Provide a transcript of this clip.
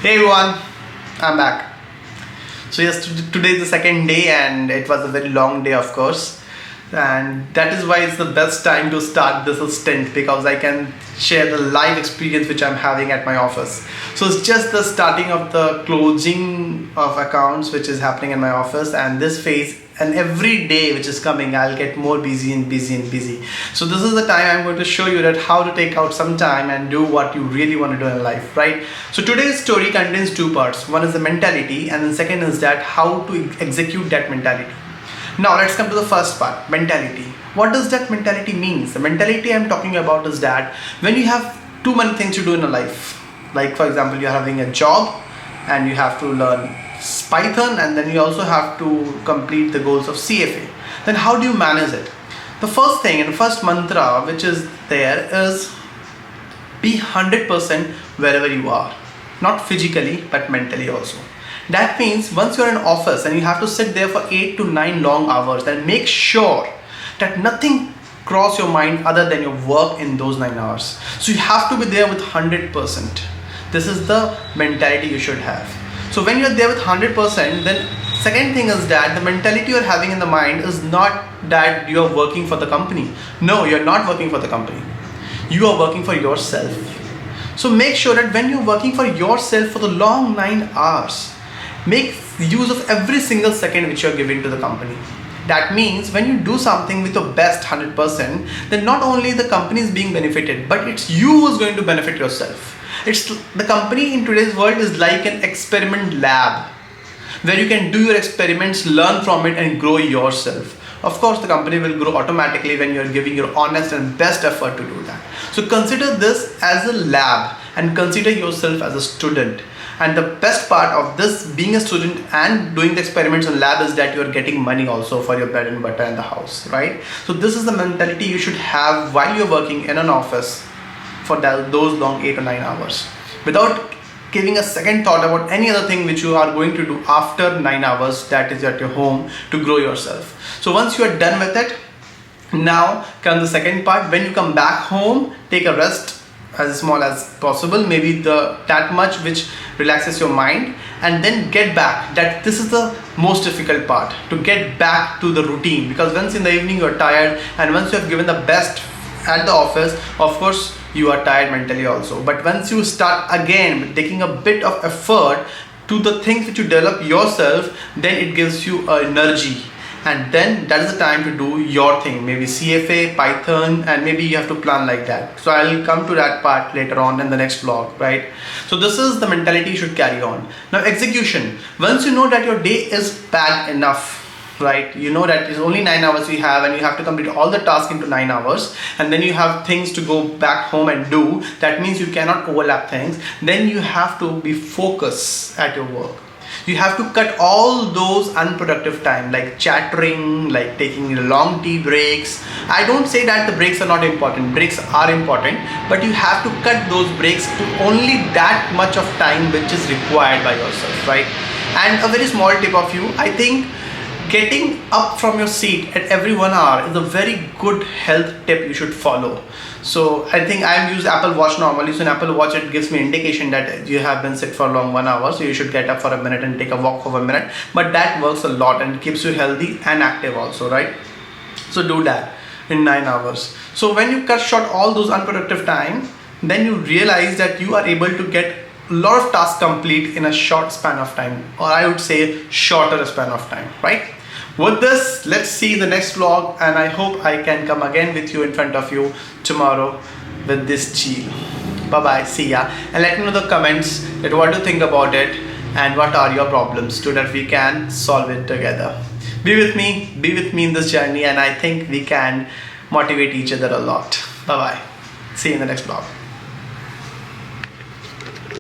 Hey everyone, I'm back. So yes, today is the second day and it was a very long day, of course. And that is why it's the best time to start this stint, because I can share the live experience which I'm having at my office. So it's just the starting of the closing of accounts which is happening in my office, and this phase, and every day which is coming I'll get more busy and busy and busy. So this is the time I'm going to show you that how to take out some time and do what you really want to do in life, right? So today's story contains two parts. One is the mentality, and the second is that how to execute that mentality. Now let's come to the first part, mentality. What does that mentality means? The mentality I'm talking about is that when you have too many things to do in a life, like for example you're having a job and you have to learn Python, and then you also have to complete the goals of CFA, then how do you manage it? The first thing and first mantra which is there is be 100% wherever you are, not physically but mentally also. That means once you're in office and you have to sit there for 8 to 9 long hours, then make sure that nothing cross your mind other than your work in those 9 hours. So you have to be there with 100%. This is the mentality you should have. So when you're there with 100%, then second thing is that the mentality you're having in the mind is not that you're working for the company. No, you're not working for the company. You are working for yourself. So make sure that when you're working for yourself for the long 9 hours, make use of every single second which you're giving to the company. That means when you do something with your best 100%, then not only the company is being benefited, but it's you who's going to benefit yourself. It's the company in today's world is like an experiment lab where you can do your experiments, learn from it and grow yourself. Of course, the company will grow automatically when you're giving your honest and best effort to do that. So consider this as a lab and consider yourself as a student. And the best part of this being a student and doing the experiments in lab is that you are getting money also for your bread and butter in the house, right? So this is the mentality you should have while you're working in an office for those long 8 or 9 hours, without giving a second thought about any other thing which you are going to do after 9 hours, that is at your home, to grow yourself. So once you are done with it, now comes the second part. When you come back home, take a rest as small as possible, maybe that much which relaxes your mind, and then get back. That this is the most difficult part, to get back to the routine, because once in the evening you are tired, and once you have given the best at the office, of course you are tired mentally also. But once you start again with taking a bit of effort to the things which you develop yourself, then it gives you energy, and then that is the time to do your thing, maybe CFA, Python, and maybe you have to plan like that. So I'll come to that part later on in the next vlog, right? So this is the mentality you should carry on. Now execution. Once you know that your day is bad enough, right? You know that it's only 9 hours you have and you have to complete all the tasks into 9 hours, and then you have things to go back home and do. That means you cannot overlap things. Then you have to be focused at your work. You have to cut all those unproductive time, like chattering, like taking long tea breaks. I don't say that the breaks are not important. Breaks are important, but you have to cut those breaks to only that much of time which is required by yourself, right? And a very small tip of you, I think getting up from your seat at every 1 hour is a very good health tip you should follow. So I think I use Apple Watch normally. So in Apple Watch it gives me indication that you have been sit for a long 1 hour, so you should get up for a minute and take a walk for a minute. But that works a lot and keeps you healthy and active also, right? So do that in 9 hours. So when you cut short all those unproductive time, then you realize that you are able to get a lot of tasks complete in a short span of time, or I would say shorter span of time, right? With this, let's see the next vlog, and I hope I can come again with you in front of you tomorrow with this chill. Bye bye, see ya, and let me know in the comments that what you think about it and what are your problems so that we can solve it together. Be with me in this journey, and I think we can motivate each other a lot. Bye bye, see you in the next vlog.